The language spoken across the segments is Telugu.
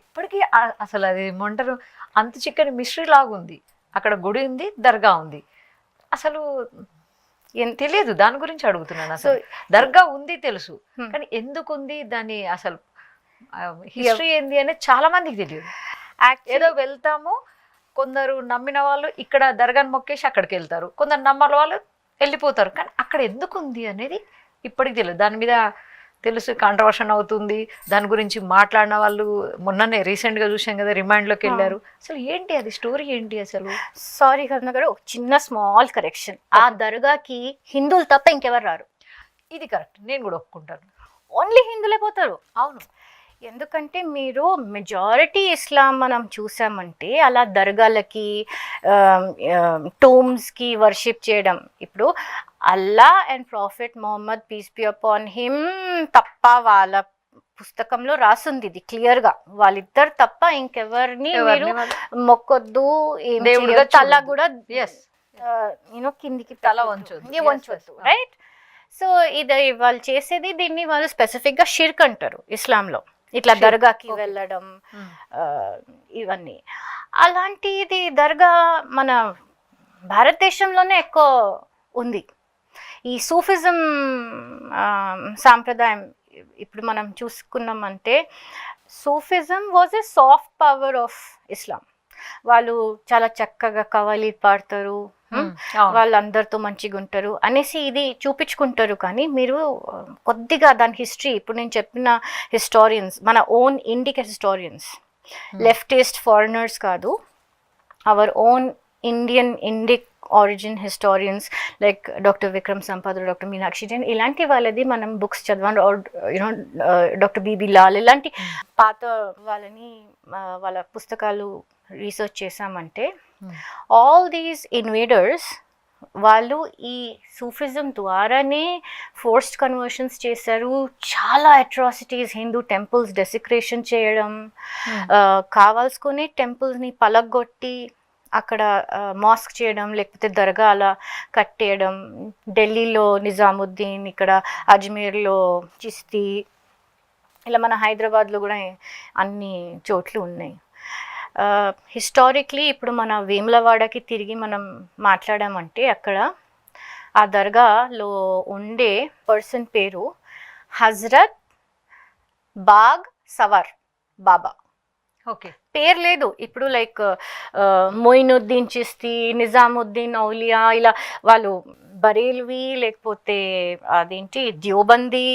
ఇప్పటికీ అసలు అది ఏమంటారు, అంత చిక్కని మిస్టరీ లాగా ఉంది. అక్కడ గుడి ఉంది, దర్గా ఉంది. అసలు ఏం తెలియదు, దాని గురించి అడుగుతున్నాను. అసలు దర్గా ఉంది తెలుసు, కానీ ఎందుకు ఉంది, దాని అసలు హిస్టరీ ఏంది అనేది చాలా మందికి తెలియదు. ఏదో వెళ్తాము, కొందరు నమ్మిన వాళ్ళు ఇక్కడ దర్గాని మొక్కేసి అక్కడికి వెళ్తారు, కొందరు నమ్మని వాళ్ళు వెళ్ళిపోతారు, కానీ అక్కడ ఎందుకు ఉంది అనేది ఇప్పటికి తెలియదు. దాని మీద తెలుసు కాంట్రవర్షన్ అవుతుంది, దాని గురించి మాట్లాడిన వాళ్ళు మొన్ననే రీసెంట్గా చూసాం కదా, రిమాండ్లోకి వెళ్ళారు. అసలు ఏంటి అది స్టోరీ ఏంటి అసలు? సారీ కరుణ గారు, ఒక చిన్న స్మాల్ కరెక్షన్. ఆ దర్గాకి హిందువులు తప్ప ఇంకెవరు రారు. ఇది కరెక్ట్, నేను కూడా ఒప్పుకుంటాను. ఓన్లీ హిందువులే పోతారు. అవును, ఎందుకంటే మీరు మెజారిటీ ఇస్లాం మనం చూసామంటే అలా దర్గాలకి టోమ్స్కి వర్షిప్ చేయడం. ఇప్పుడు Allah and prophet Mohammed peace be upon him తప్ప వాళ్ళ పుస్తకంలో రాసుంది ఇది క్లియర్గా, వాళ్ళిద్దరు తప్ప ఇంకెవరిని మీరు మొక్కొద్దు, తల కూడా యూనో కిందికి తల వంచొద్దు, రైట్? సో ఇది వాళ్ళు చేసేది, దీన్ని వాళ్ళు స్పెసిఫిక్గా షిర్క్ అంటారు ఇస్లాంలో, ఇట్లా దర్గాకి వెళ్ళడం ఇవన్నీ. అలాంటిది దర్గా మన భారతదేశంలోనే ఎక్కువ ఉంది. ఈ సూఫిజం సాంప్రదాయం ఇప్పుడు మనం చూసుకున్నామంటే, Sufism was a soft power of Islam. వాళ్ళు చాలా చక్కగా కవాలి పాడతారు, వాళ్ళందరితో మంచిగా ఉంటారు అనేసి ఇది చూపించుకుంటారు. కానీ మీరు కొద్దిగా దాని హిస్టరీ, ఇప్పుడు నేను చెప్పిన హిస్టారియన్స్, మన own Indic historians, leftist foreigners కాదు, our own Indic origin historians like doctor Vikram Sampath, doctor Meenakshi Jain, ఇలాంటి వాళ్ళది మనం బుక్స్ చదవండి. యూనో డాక్టర్ బిబి లాల్, ఇలాంటి పాత వాళ్ళని వాళ్ళ పుస్తకాలు రీసెర్చ్ చేసామంటే, ఆల్ దీస్ ఇన్వేడర్స్ వాళ్ళు ఈ సూఫిజం ద్వారానే ఫోర్స్డ్ కన్వర్షన్స్ చేశారు. చాలా అట్రాసిటీస్, హిందూ టెంపుల్స్ డెసిక్రేషన్ చేయడం, కావాల్సుకునే టెంపుల్స్ని పలగొట్టి అక్కడ మాస్క్ చేయడం, లేకపోతే దర్గా అలా కట్టేయడం. ఢిల్లీలో నిజాముద్దీన్, ఇక్కడ అజ్మీర్లో చిస్తీ, ఇలా మన హైదరాబాద్లో కూడా అన్ని చోట్లు ఉన్నాయి. హిస్టారిక్లీ ఇప్పుడు మన వేములవాడకి తిరిగి మనం మాట్లాడామంటే, అక్కడ ఆ దర్గాలో ఉండే పర్సన్ పేరు హజరత్ బాగ్ సవార్ బాబా. ఓకే, పేరు లేదు. ఇప్పుడు లైక్ మొయినుద్దీన్ చిస్తీ, నిజాముద్దీన్ ఔలియా, ఇలా వాళ్ళు బరేల్వి లేకపోతే అదేంటి ద్యోబంది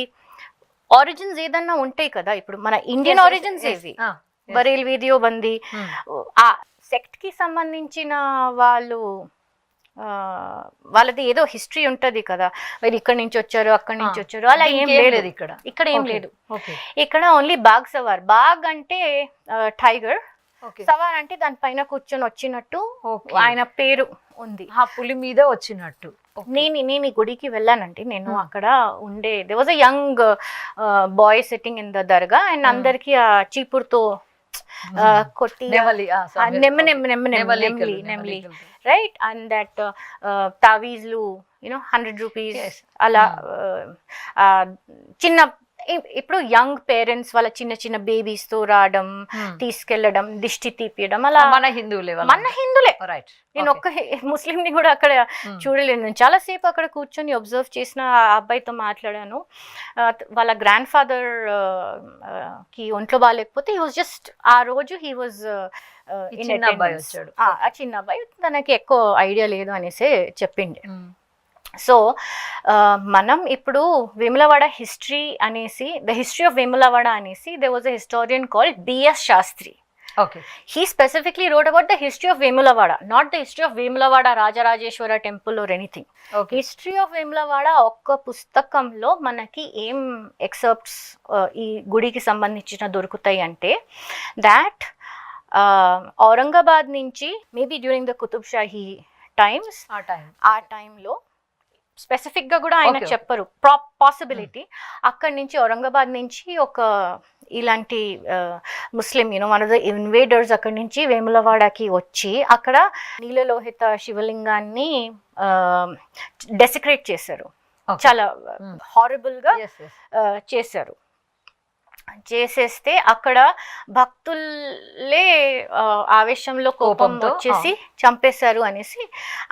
ఆరిజిన్స్ ఏదన్నా ఉంటాయి కదా. ఇప్పుడు మన ఇండియన్ ఆరిజిన్స్ ఏవి, బరేల్వి, ద్యోబంది, ఆ సెక్ట్కి సంబంధించిన వాళ్ళది ఏదో హిస్టరీ ఉంటుంది కదా, మరి ఇక్కడి నుంచి వచ్చారు, అక్కడి నుంచి వచ్చారు, అలా ఏం లేదు. ఇక్కడ ఏం లేదు. ఇక్కడ ఓన్లీ బాగ్ సవార్. బాగ్ అంటే టైగర్, సవార్ అంటే దానిపైన కూర్చొని వచ్చినట్టు ఆయన పేరు ఉంది, పులి మీద వచ్చినట్టు. నేను ఈ గుడికి వెళ్ళానండి. నేను అక్కడ ఉండే there was a young boy sitting in the dargah, and అందరికి ఆ చీపురుతో కొట్టి నెమ్లి రైట్, అండ్ దట్ తావీజ్లు యూనో 100 రూపీస్ అలా చిన్న. ఇప్పుడు యంగ్ పేరెంట్స్ వాళ్ళ చిన్న చిన్న బేబీస్తో రావడం, తీసుకెళ్లడం, దిష్టి తీపియడం, అలా మన హిందువులే. నేను ఒక్క ముస్లింని కూడా అక్కడ చూడలేను. నేను చాలాసేపు అక్కడ కూర్చొని అబ్జర్వ్ చేసిన, ఆ అబ్బాయితో మాట్లాడాను. వాళ్ళ గ్రాండ్ ఫాదర్ కి ఒంట్లో బాగాలేకపోతే హీ వాజ్ జస్ట్ ఆ రోజు హీ వాజ్ చిన్న అబ్బాయి వచ్చాడు. ఆ చిన్న అబ్బాయి తనకి ఎక్కువ ఐడియా లేదు అనేసి చెప్పిండే. సో మనం ఇప్పుడు వేములవాడ హిస్టరీ అనేసి, ద హిస్టరీ ఆఫ్ వేములవాడ అనేసి, there was a historian called BS Shastri. Okay. He specifically wrote about the history of Vemulavada, not the history of Vemulavada Rajarajeshwara temple or anything. Okay. History of Vemulavada ఒక్క పుస్తకంలో మనకి ఏం ఎక్సెప్ట్స్ ఈ గుడికి సంబంధించిన దొరుకుతాయి అంటే, దాట్ ఔరంగాబాద్ నుంచి maybe during the Qutub Shahi times, ఆ టైంలో స్పెసిఫిక్గా కూడా ఆయన చెప్పరు, పాసిబిలిటీ అక్కడి నుంచి ఔరంగాబాద్ నుంచి ఒక ఇలాంటి ముస్లిం వన్ ఆఫ్ ద ఇన్వేడర్స్ అక్కడి నుంచి వేములవాడకి వచ్చి అక్కడ నీలలోహిత శివలింగాన్ని డెసిక్రేట్ చేశారు. చాలా హారబుల్గా చేశారు. చేసేస్తే అక్కడ భక్తులే ఆవేశంలో కోపం కోపంతో, వచ్చేసి చంపేశారు అనేసి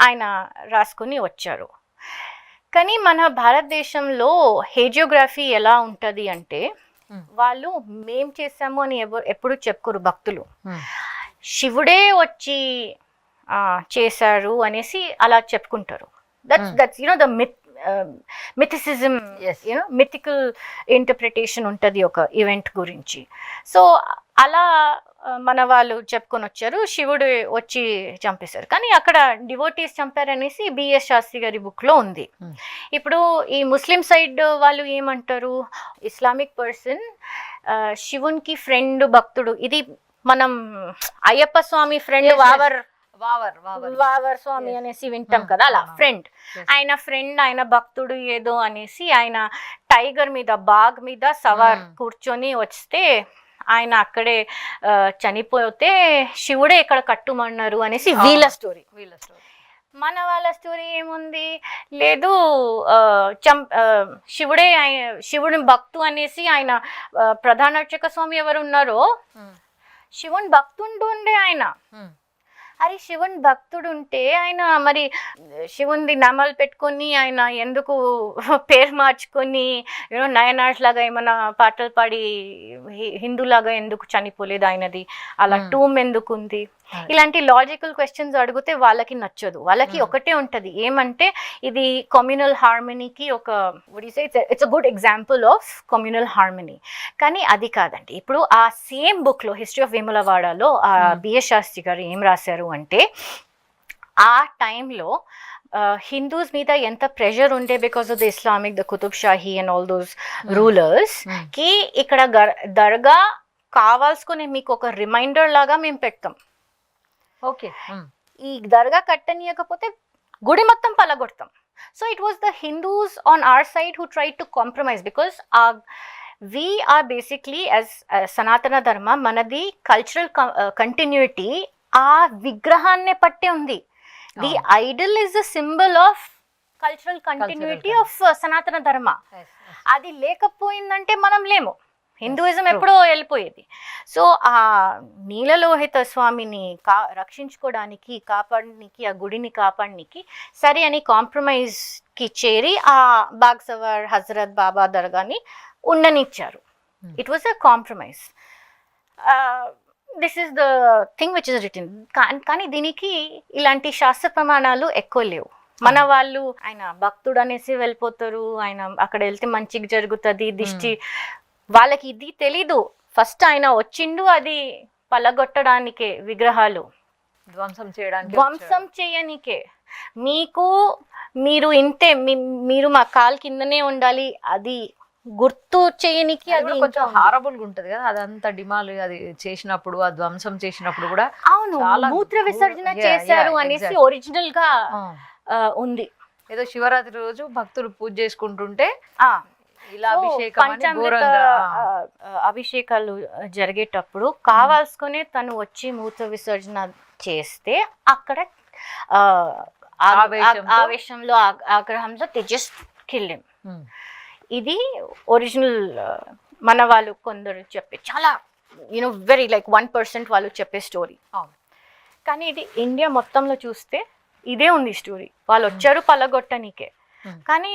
ఆయన రాసుకుని వచ్చారు. కానీ మన భారతదేశంలో హేజియోగ్రఫీ ఎలా ఉంటుంది అంటే వాళ్ళు మేం చేసాము అని ఎప్పుడు చెప్పుకోరు భక్తులు, శివుడే వచ్చి చేశారు అనేసి అలా చెప్పుకుంటారు. దట్స్ ద మిథిసిజం, మిథికల్ ఇంటర్ప్రిటేషన్ ఉంటుంది ఒక ఈవెంట్ గురించి. సో అలా మన వాళ్ళు చెప్పుకొని వచ్చారు, శివుడు వచ్చి చంపేశారు. కానీ అక్కడ డివోటీస్ చంపారనేసి బిఎస్ శాస్త్రి గారి బుక్లో ఉంది. ఇప్పుడు ఈ ముస్లిం సైడ్ వాళ్ళు ఏమంటారు, ఇస్లామిక్ పర్సన్ శివునికి ఫ్రెండ్ భక్తుడు, ఇది మనం అయ్యప్ప స్వామి ఫ్రెండ్ వావర్ స్వామి అనేసి వింటాం కదా, అలా ఫ్రెండ్, ఆయన భక్తుడు ఏదో అనేసి ఆయన టైగర్ మీద బాగ్ మీద సవార్ కూర్చొని వస్తే ఆయన అక్కడే చనిపోతే శివుడే ఇక్కడ కట్టుమన్నారు అనేసి వీళ్ళ స్టోరీ. మన వాళ్ళ స్టోరీ ఏముంది, లేదు శివుడి భక్తు అనేసి ఆయన ప్రధాన అర్చక స్వామి ఎవరు ఉన్నారో శివుని భక్తుంటూ ఉండే ఆయన. అరే శివుని భక్తుడు ఉంటే ఆయన మరి శివుని నామాలు పెట్టుకొని ఆయన ఎందుకు పేరు మార్చుకొని నయనార్స్ లాగా ఏమైనా పాటలు పాడి హిందూలాగా ఎందుకు చనిపోలేదు ఆయనది, అలా టూమ్ ఎందుకు ఉంది? ఇలాంటి లాజికల్ క్వశ్చన్స్ అడిగితే వాళ్ళకి నచ్చదు. వాళ్ళకి ఒకటే ఉంటుంది, ఏమంటే ఇది కమ్యూనల్ హార్మనీకి ఒక it's a good example of communal harmony. కానీ అది కాదండి. ఇప్పుడు ఆ సేమ్ బుక్లో హిస్టరీ ఆఫ్ వేములవాడలో బిఎస్ శాస్త్రి గారు ఏం రాశారు అంటే, ఆ టైంలో హిందూస్ మీద ఎంత ప్రెషర్ ఉండే because of the Islamic, the Qutub Shahi and all those rulers కి ఇక్కడ దర్గా కావాల్సుకుని మీకు ఒక రిమైండర్ లాగా మేము పెడతాం. ఓకే, ఈ దర్గా కట్టనీయకపోతే గుడి మొత్తం పలగొడతాం. So it was the Hindus on our side who try to compromise because we are basically as సనాతన ధర్మ, మనది కల్చరల్ కంటిన్యూటీ ఆ విగ్రహాన్నే పట్టే ఉంది. The Idol is the symbol of cultural continuity of సనాతన ధర్మ. అది లేకపోయిందంటే మనం లేము, హిందూయిజం ఎప్పుడో వెళ్ళిపోయేది. సో ఆ నీలలోహిత స్వామిని రక్షించుకోవడానికి, కాపాడడానికి, ఆ గుడిని కాపాడడానికి సరే అని కాంప్రమైజ్కి చేరి ఆ బాగ్సవర్ హజరత్ బాబా దర్గాని ఉండనిచ్చారు. It was a compromise. This is the thing which is written. కానీ దీనికి ఇలాంటి శాస్త్ర ప్రమాణాలు ఎక్కువ లేవు. మన వాళ్ళు ఆయన భక్తుడు అనేసి వెళ్ళిపోతారు, ఆయన అక్కడ వెళ్తే మంచిగా జరుగుతుంది, దిష్టి, వాళ్ళకి ఇది తెలీదు. ఫస్ట్ ఆయన వచ్చిండు అది పలగొట్టడానికే, విగ్రహాలు ధ్వంసం చేయనికే. మీరు ఇంతే, మీరు మా కాలు కిందనే ఉండాలి, అది గుర్తు చేయనికి. అది కొంచెం హారబుల్ గా ఉంటది కదా, అదంతా డిమాల్ అది చేసినప్పుడు, ఆ ధ్వంసం చేసినప్పుడు కూడా. అవును, మూత్ర విసర్జన చేశారు అనేసి ఒరిజినల్ గా ఉంది. ఏదో శివరాత్రి రోజు భక్తులు పూజ చేసుకుంటుంటే ఇలా అభిషేకాలు జరిగేటప్పుడు కావాల్సుకునే తను వచ్చి మూత్ర విసర్జన చేస్తే అక్కడ ఆవేశంలో ఆగ్రహంలో దే జస్ట్ కిల్ హిమ్. ఇది ఒరిజినల్ మన వాళ్ళు కొందరు చెప్పే, చాలా వెరీ లైక్ 1% వాళ్ళు చెప్పే స్టోరీ. కానీ ఇది ఇండియా మొత్తంలో చూస్తే ఇదే ఉంది స్టోరీ. వాళ్ళు వచ్చారు పలగొట్టనికే, కానీ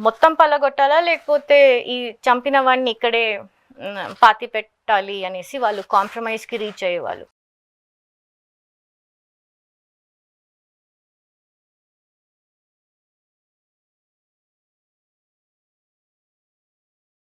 మొత్తం పలగొట్టాలా లేకపోతే ఈ చంపిన వాడిని ఇక్కడే పాతి పెట్టాలి అనేసి వాళ్ళు కాంప్రమైజ్కి రీచ్ అయ్యేవాళ్ళు.